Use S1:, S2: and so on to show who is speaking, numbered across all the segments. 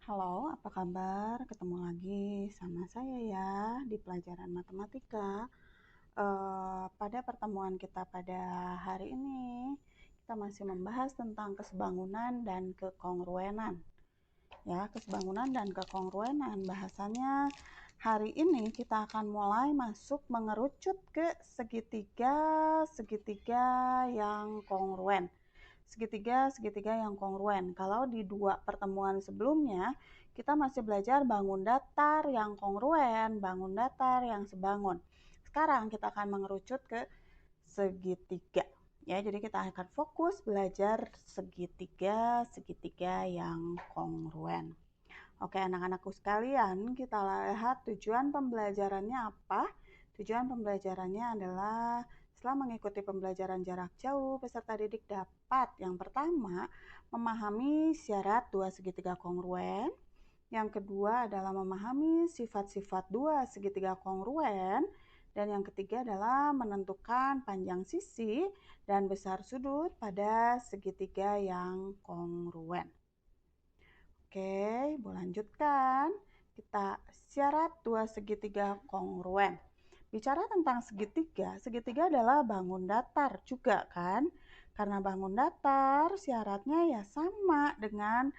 S1: Halo, apa kabar? Ketemu lagi sama saya ya di pelajaran matematika. Pada pertemuan kita pada hari ini, kita masih membahas tentang kesebangunan dan kekongruenan. Ya, kesebangunan dan kekongruenan. Bahasanya hari ini kita akan mulai masuk mengerucut ke segitiga yang kongruen. Segitiga yang kongruen. Kalau di dua pertemuan sebelumnya, kita masih belajar bangun datar yang kongruen, bangun datar yang sebangun. Sekarang kita akan mengerucut ke segitiga. Ya, jadi kita akan fokus belajar segitiga yang kongruen. Oke, anak-anakku sekalian, kita lihat tujuan pembelajarannya apa. Tujuan pembelajarannya adalah setelah mengikuti pembelajaran jarak jauh, peserta didik dapat yang pertama memahami syarat dua segitiga kongruen, yang kedua adalah memahami sifat-sifat dua segitiga kongruen, dan yang ketiga adalah menentukan panjang sisi dan besar sudut pada segitiga yang kongruen. Oke, Ibu lanjutkan. Kita syarat dua segitiga kongruen. Bicara tentang segitiga, segitiga adalah bangun datar juga kan? Karena bangun datar syaratnya ya sama dengan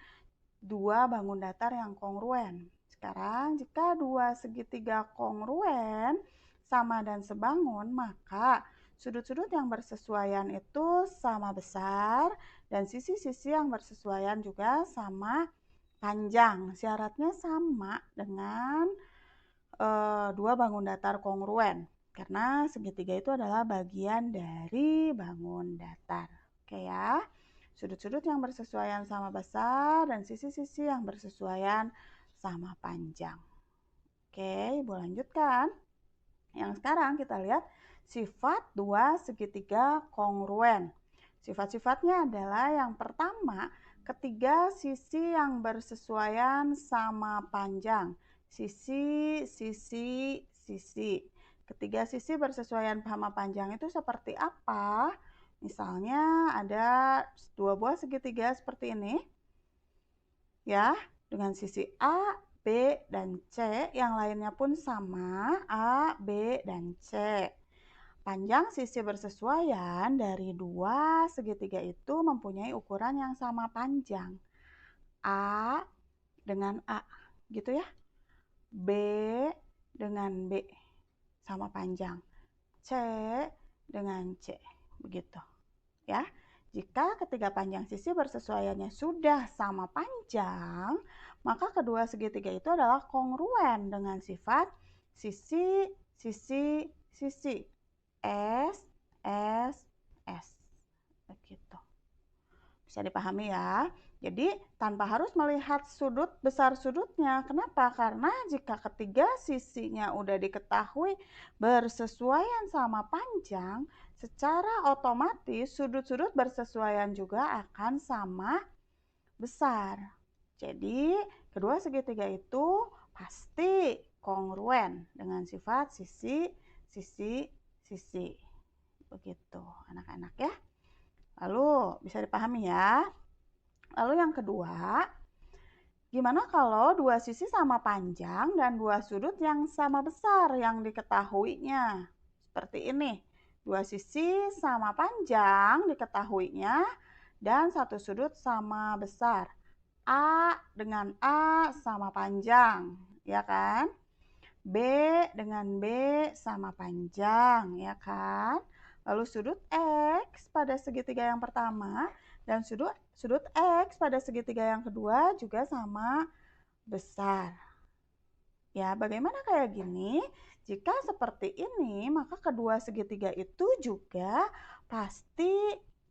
S1: dua bangun datar yang kongruen. Sekarang jika dua segitiga kongruen sama dan sebangun, maka sudut-sudut yang bersesuaian itu sama besar dan sisi-sisi yang bersesuaian juga sama panjang. Syaratnya sama dengan dua bangun datar kongruen, karena segitiga itu adalah bagian dari bangun datar. Oke ya, sudut-sudut yang bersesuaian sama besar dan sisi-sisi yang bersesuaian sama panjang. Oke, Ibu lanjutkan. Yang sekarang kita lihat sifat dua segitiga kongruen. Sifat-sifatnya adalah yang pertama, ketiga sisi yang bersesuaian sama panjang. Sisi. Ketiga sisi bersesuaian sama panjang itu seperti apa? Misalnya ada dua buah segitiga seperti ini. Ya, dengan sisi A, B, dan C, yang lainnya pun sama, A, B, dan C. Panjang sisi bersesuaian dari dua segitiga itu mempunyai ukuran yang sama panjang. A dengan A, gitu ya. B dengan B, sama panjang. C dengan C, begitu. Ya, jika ketiga panjang sisi bersesuaiannya sudah sama panjang, maka kedua segitiga itu adalah kongruen dengan sifat sisi. S, S. Begitu. Bisa dipahami ya. Jadi tanpa harus melihat sudut besar sudutnya. Kenapa? Karena jika ketiga sisinya udah diketahui bersesuaian sama panjang, secara otomatis sudut-sudut bersesuaian juga akan sama besar. Jadi kedua segitiga itu pasti kongruen dengan sifat sisi. Begitu anak-anak ya. Lalu bisa dipahami ya. Lalu yang kedua, gimana kalau dua sisi sama panjang dan dua sudut yang sama besar yang diketahuinya? Seperti ini. Dua sisi sama panjang diketahuinya dan satu sudut sama besar. A dengan A sama panjang, ya kan? B dengan B sama panjang, ya kan? Lalu sudut X pada segitiga yang pertama dan sudut X pada segitiga yang kedua juga sama besar. Ya, bagaimana kayak gini? Jika seperti ini, maka kedua segitiga itu juga pasti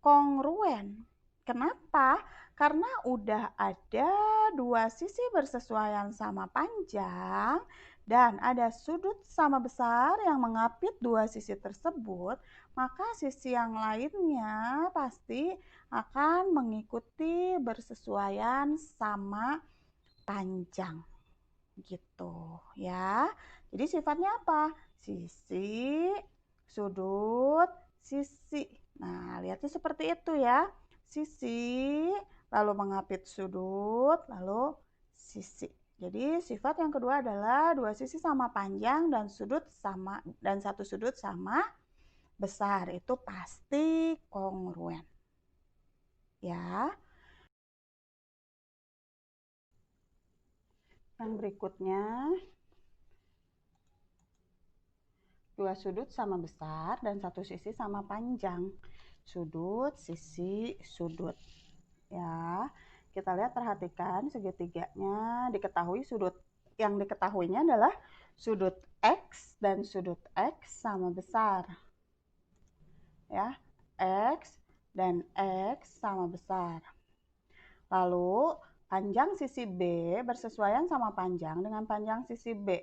S1: kongruen. Kenapa? Karena udah ada dua sisi bersesuaian sama panjang dan ada sudut sama besar yang mengapit dua sisi tersebut, maka sisi yang lainnya pasti akan mengikuti bersesuaian sama panjang. Gitu ya. Jadi sifatnya apa? Sisi, sudut, sisi. Nah, lihatnya seperti itu ya. Sisi, lalu mengapit sudut, lalu sisi. Jadi sifat yang kedua adalah dua sisi sama panjang dan satu sudut sama besar. Itu pasti kongruen. Ya. Yang berikutnya, dua sudut sama besar dan satu sisi sama panjang. Sudut, sisi, sudut. Ya, kita lihat, perhatikan segitiganya. Diketahui sudut yang diketahuinya adalah sudut X dan sudut X sama besar. Ya, X dan X sama besar. Lalu panjang sisi B bersesuaian sama panjang dengan panjang sisi B.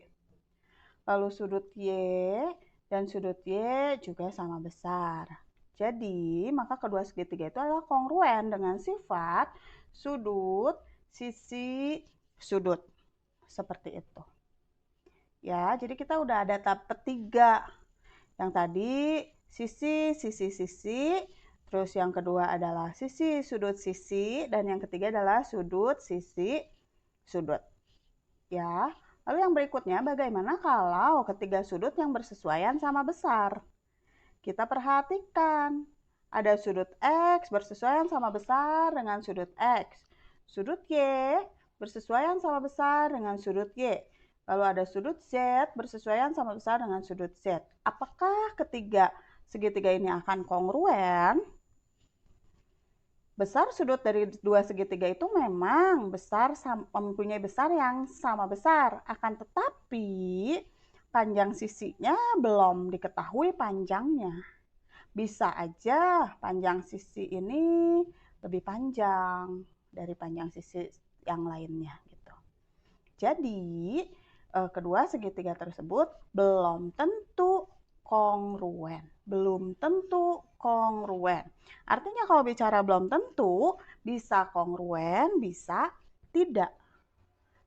S1: Lalu sudut Y dan sudut Y juga sama besar. Jadi, maka kedua segitiga itu adalah kongruen dengan sifat sudut, sisi, sudut. Seperti itu. Ya, jadi kita udah ada tahap ketiga. Yang tadi sisi, sisi, sisi. Terus yang kedua adalah sisi, sudut, sisi. Dan yang ketiga adalah sudut, sisi, sudut. Ya. Lalu yang berikutnya, bagaimana kalau ketiga sudut yang bersesuaian sama besar? Kita perhatikan, ada sudut X bersesuaian sama besar dengan sudut X. Sudut Y bersesuaian sama besar dengan sudut Y. Lalu ada sudut Z bersesuaian sama besar dengan sudut Z. Apakah ketiga segitiga ini akan kongruen? Besar sudut dari dua segitiga itu memang mempunyai besar yang sama besar. Akan tetapi panjang sisinya belum diketahui panjangnya. Bisa aja panjang sisi ini lebih panjang dari panjang sisi yang lainnya gitu. Jadi kedua segitiga tersebut belum tentu kongruen. Belum tentu kongruen. Artinya kalau bicara belum tentu, bisa kongruen, bisa tidak.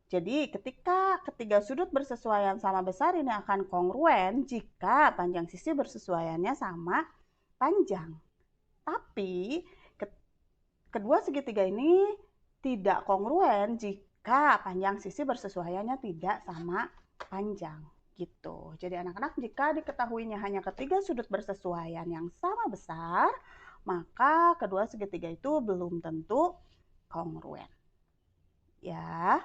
S1: Jadi ketika ketiga sudut bersesuaian sama besar, ini akan kongruen jika panjang sisi bersesuaiannya sama panjang. Tapi kedua segitiga ini tidak kongruen jika panjang sisi bersesuaiannya tidak sama panjang. Gitu. Jadi anak-anak, jika diketahuinya hanya ketiga sudut bersesuaian yang sama besar, maka kedua segitiga itu belum tentu kongruen. Ya.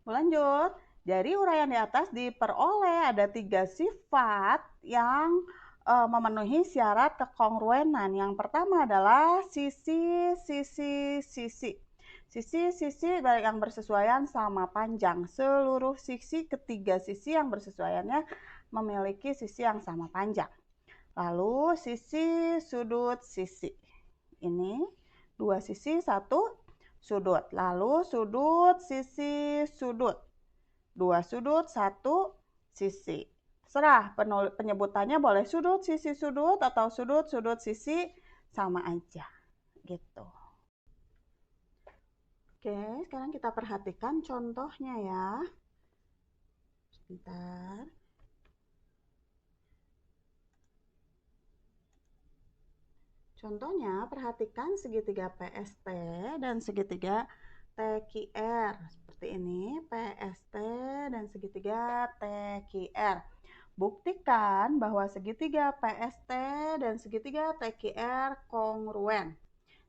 S1: Lanjut. Dari uraian di atas diperoleh ada 3 sifat yang memenuhi syarat kekongruenan. Yang pertama adalah sisi, sisi, sisi. Sisi-sisi yang bersesuaian sama panjang. Seluruh sisi, ketiga sisi yang bersesuaiannya memiliki sisi yang sama panjang. Lalu sisi, sudut, sisi. Ini dua sisi, satu sudut. Lalu sudut, sisi, sudut. Dua sudut, satu sisi. Terserah, penyebutannya boleh sudut, sisi, sudut, atau sudut, sudut, sisi, sama aja. Gitu. Oke, sekarang kita perhatikan contohnya ya. Sebentar. Contohnya, perhatikan segitiga PST dan segitiga TQR. Seperti ini, PST dan segitiga TQR. Buktikan bahwa segitiga PST dan segitiga TQR kongruen.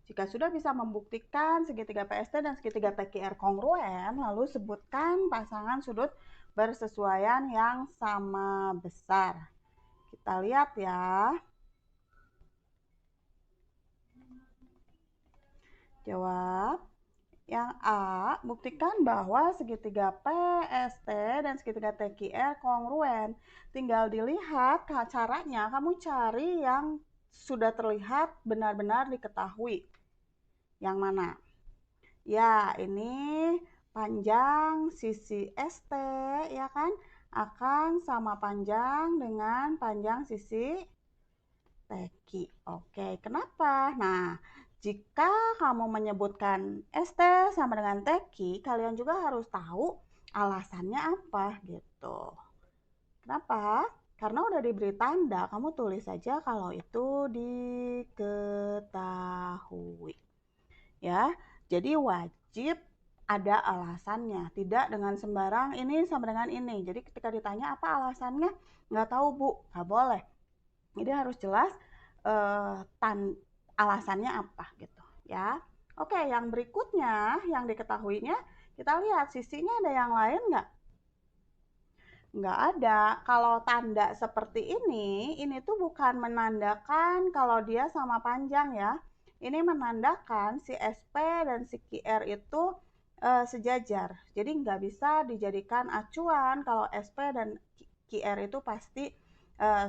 S1: Jika sudah bisa membuktikan segitiga PST dan segitiga TQR kongruen, lalu sebutkan pasangan sudut bersesuaian yang sama besar. Kita lihat ya. Jawab. Yang A, buktikan bahwa segitiga PST dan segitiga TQR kongruen. Tinggal dilihat caranya, kamu cari yang sudah terlihat benar-benar diketahui. Yang mana? Ya, ini panjang sisi ST, ya kan? Akan sama panjang dengan panjang sisi TQ. Oke, kenapa? Nah, jika kamu menyebutkan ST sama dengan TQ, kalian juga harus tahu alasannya apa gitu. Kenapa? Karena udah diberi tanda, kamu tulis saja kalau itu diketahui. Ya, jadi wajib ada alasannya, tidak dengan sembarang ini sama dengan ini. Jadi ketika ditanya apa alasannya, nggak tahu Bu, nggak boleh. Jadi harus jelas alasannya apa gitu ya. Oke, yang berikutnya yang diketahuinya, kita lihat sisinya ada yang lain nggak? Nggak ada. Kalau tanda seperti ini tuh bukan menandakan kalau dia sama panjang ya. Ini menandakan si SP dan si QR itu sejajar. Jadi nggak bisa dijadikan acuan kalau SP dan QR itu pasti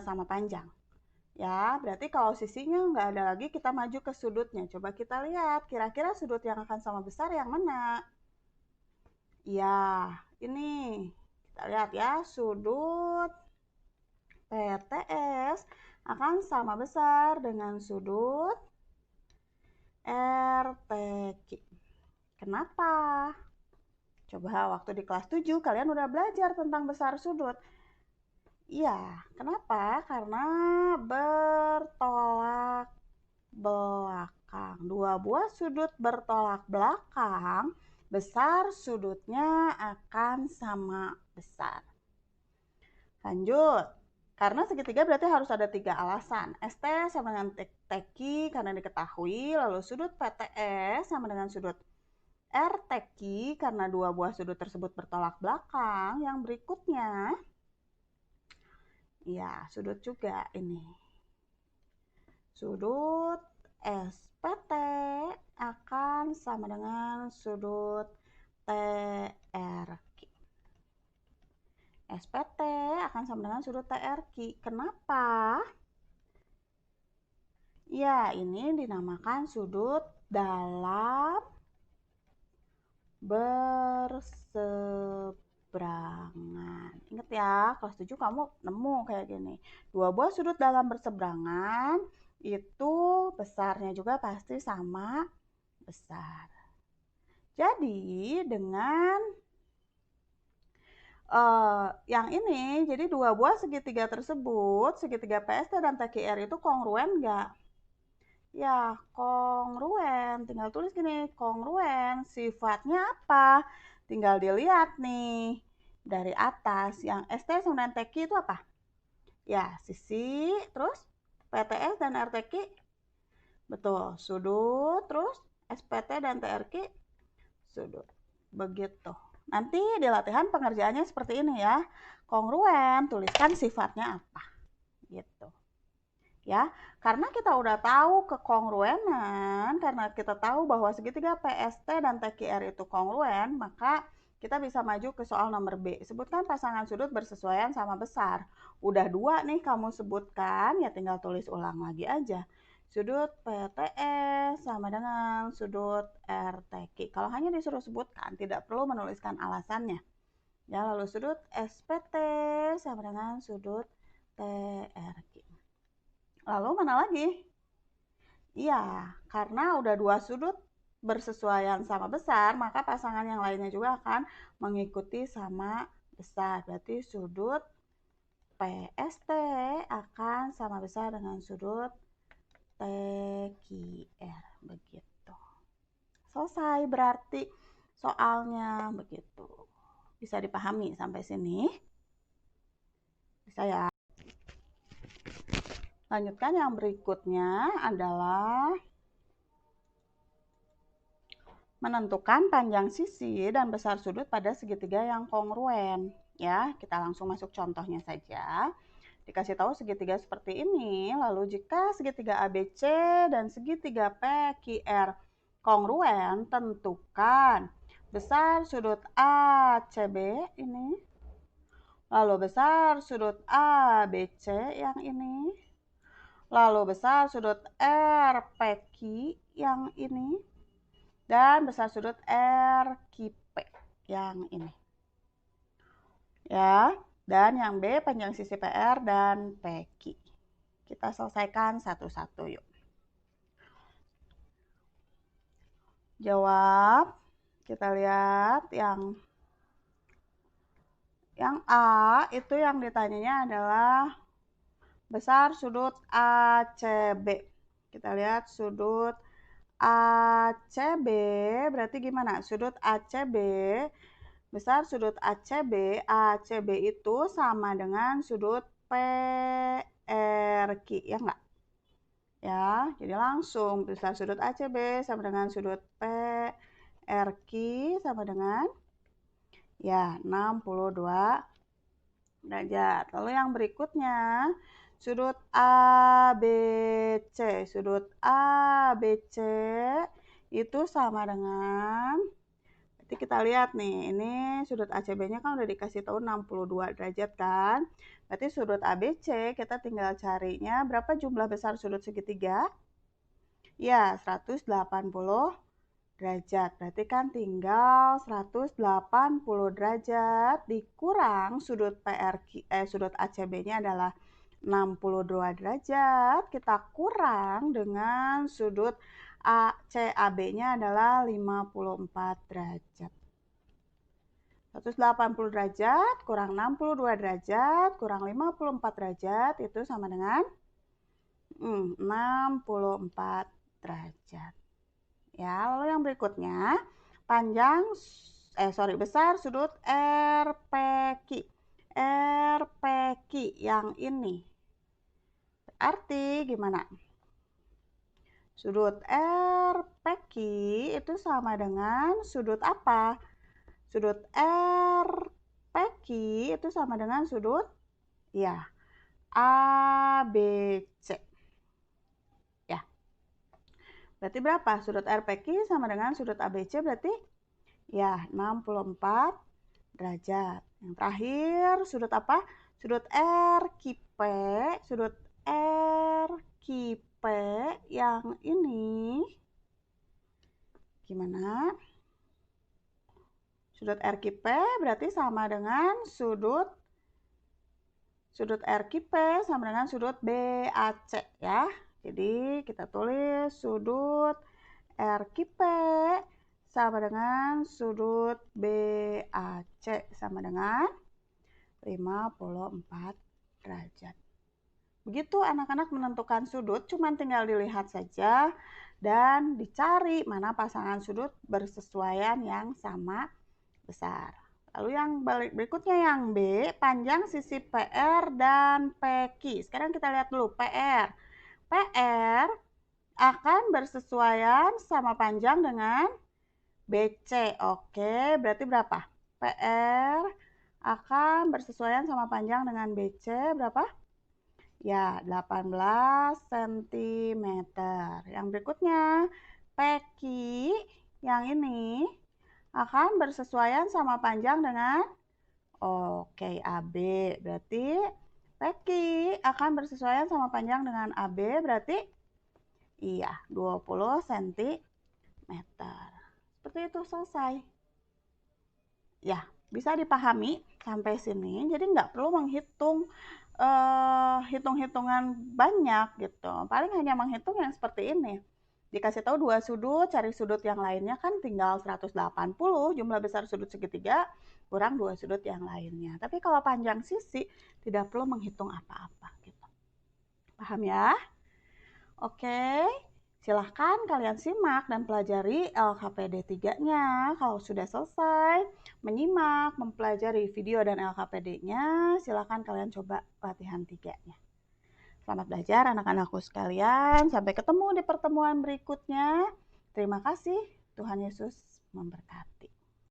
S1: sama panjang. Ya, berarti kalau sisinya nggak ada lagi, kita maju ke sudutnya. Coba kita lihat, kira-kira sudut yang akan sama besar yang mana? Ya, ini. Kita lihat ya, sudut PTS akan sama besar dengan sudut RTQ. Kenapa? Coba waktu di kelas 7 kalian udah belajar tentang besar sudut. Iya, kenapa? Karena bertolak belakang. Dua buah sudut bertolak belakang, besar sudutnya akan sama besar. Lanjut. Karena segitiga berarti harus ada 3 alasan. ST sama dengan TQ karena diketahui, lalu sudut PTS sama dengan sudut RTQ karena dua buah sudut tersebut bertolak belakang. Yang berikutnya, ya sudut juga ini. Sudut SPT akan sama dengan sudut TRQ. SPT akan sama dengan sudut TRQ. Kenapa? Ya, ini dinamakan sudut dalam berseberangan. Ingat ya, kelas 7 kamu nemu kayak gini. Dua buah sudut dalam berseberangan itu besarnya juga pasti sama besar. Jadi dengan yang ini, jadi dua buah segitiga tersebut, segitiga PST dan TQR itu kongruen nggak? Ya, kongruen. Tinggal tulis gini, kongruen. Sifatnya apa? Tinggal dilihat nih. Dari atas, yang ST sama dengan TQ itu apa? Ya, sisi, terus PTS dan RTQ. Betul, sudut, terus SPT dan TRQ, sudut. Begitu. Nanti di latihan pengerjaannya seperti ini ya. Kongruen, tuliskan sifatnya apa. Gitu. Ya, karena kita udah tahu kekongruenan, karena kita tahu bahwa segitiga PST dan TQR itu kongruen, maka kita bisa maju ke soal nomor B. Sebutkan pasangan sudut bersesuaian sama besar. Udah 2 nih kamu sebutkan, ya tinggal tulis ulang lagi aja. Sudut PTS sama dengan sudut RTQ. Kalau hanya disuruh sebutkan, tidak perlu menuliskan alasannya. Ya, lalu sudut SPT sama dengan sudut TRQ. Lalu mana lagi? Iya, karena udah 2 sudut bersesuaian sama besar, maka pasangan yang lainnya juga akan mengikuti sama besar. Berarti sudut PST akan sama besar dengan sudut TQR. Begitu. Selesai berarti soalnya begitu. Bisa dipahami sampai sini? Bisa ya? Lanjutkan yang berikutnya adalah menentukan panjang sisi dan besar sudut pada segitiga yang kongruen. Ya, kita langsung masuk contohnya saja. Dikasih tahu segitiga seperti ini, lalu jika segitiga ABC dan segitiga PQR kongruen, tentukan besar sudut ACB ini, lalu besar sudut ABC yang ini, lalu besar sudut RPQ yang ini, dan besar sudut RQP yang ini. Ya, dan yang B panjang sisi PR dan PQ. Kita selesaikan satu-satu yuk. Jawab. Kita lihat yang A itu yang ditanyanya adalah besar sudut ACB. Kita lihat sudut ACB berarti gimana? Sudut ACB besar sudut ACB, ACB itu sama dengan sudut PRQ, ya enggak? Ya, jadi langsung besar sudut ACB sama dengan sudut PRQ sama dengan ya 62 derajat. Lalu yang berikutnya, sudut ABC. Sudut ABC itu sama dengan, berarti kita lihat nih, ini sudut ACB-nya kan udah dikasih tahu 62 derajat kan. Berarti sudut ABC kita tinggal carinya berapa jumlah besar sudut segitiga? Ya, 180 derajat. Berarti kan tinggal 180 derajat dikurang sudut sudut ACB-nya adalah 62 derajat. Kita kurang dengan sudut CAB-nya adalah 54 derajat. 180 derajat kurang 62 derajat kurang 54 derajat itu sama dengan 64 derajat. Ya, lalu yang berikutnya, besar sudut RPQ. RPQ yang ini. Berarti gimana? Sudut RPQ itu sama dengan sudut apa? Sudut RPQ itu sama dengan sudut ya ABC. Ya. Berarti berapa? Sudut RPQ sama dengan sudut ABC berarti ya 64 derajat. Yang terakhir sudut apa? Sudut RQP. Sudut RQP yang ini gimana? Sudut RQP berarti sama dengan sudut RQP sama dengan sudut BAC ya. Jadi kita tulis sudut RQP sama dengan sudut BAC sama dengan 54 derajat. Begitu anak-anak menentukan sudut, cuma tinggal dilihat saja dan dicari mana pasangan sudut bersesuaian yang sama besar. Lalu yang berikutnya yang B, panjang sisi PR dan PQ. Sekarang kita lihat dulu PR. PR akan bersesuaian sama panjang dengan BC. Oke, berarti berapa? PR akan bersesuaian sama panjang dengan BC berapa? Ya, 18 cm. Yang berikutnya, PQ yang ini akan bersesuaian sama panjang dengan AB. Berarti PQ akan bersesuaian sama panjang dengan AB berarti iya 20 cm. Seperti itu selesai. Ya, bisa dipahami sampai sini. Jadi nggak perlu menghitung hitung-hitungan banyak gitu. Paling hanya menghitung yang seperti ini. Dikasih tahu 2 sudut, cari sudut yang lainnya kan tinggal 180 jumlah besar sudut segitiga kurang 2 sudut yang lainnya. Tapi kalau panjang sisi tidak perlu menghitung apa-apa gitu. Paham ya? Oke. Silahkan kalian simak dan pelajari LKPD 3-nya. Kalau sudah selesai menyimak, mempelajari video dan LKPD-nya, silahkan kalian coba latihan 3-nya. Selamat belajar anak-anakku sekalian. Sampai ketemu di pertemuan berikutnya. Terima kasih. Tuhan Yesus memberkati.